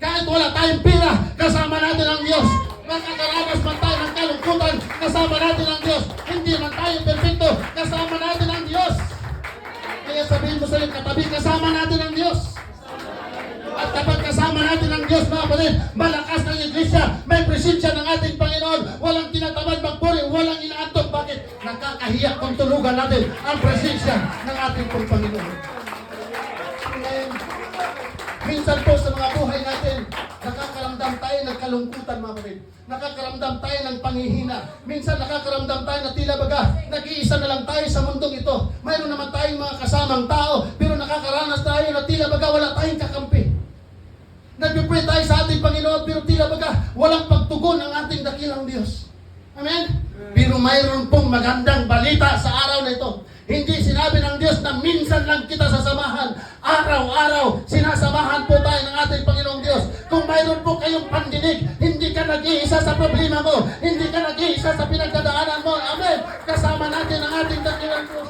Kahit wala tayong pira, kasama natin ang Diyos. Makakaranas man tayo ng kalungkutan, kasama natin ang Diyos. Hindi man tayo perfecto, kasama natin ang Diyos. Kaya sabihin mo sa iyong katabi, kasama natin ang Diyos. At kapag kasama natin ang Diyos, mga kapatid, malakas ng iglesia, may presensya ng ating Panginoon, walang tinatamad magpuri, walang inaantok. Bakit? Nakakahiya kung tulugan natin ang presensya ng ating Panginoon. Ngayon, minsan po sa mga buhay natin, nakakaramdam tayo ng kalungkutan, mga kapatid. Nakakaramdam tayo ng panghihina. Minsan nakakaramdam tayo na tila baga, nag-iisa na lang tayo sa mundong ito. Mayroon naman tayong mga kasamang tao, pero nakakaranas tayo na tila baga wala tayong kakampi. Nagpipray tayo sa ating Panginoon, pero tila baga walang pagtugon ng ating dakilang Diyos. Amen? Pero mayroon pong magandang balita sa araw na ito. Hindi sinabi ng Diyos na minsan lang kita sasamahan. Araw-araw, sinasamahan po tayo ng ating Panginoong Diyos. Kung mayroon po kayong pandinig, hindi ka nag-iisa sa problema mo. Hindi ka nag-iisa sa pinagdadaanan mo. Amen? Kasama natin ang ating dakilang Diyos.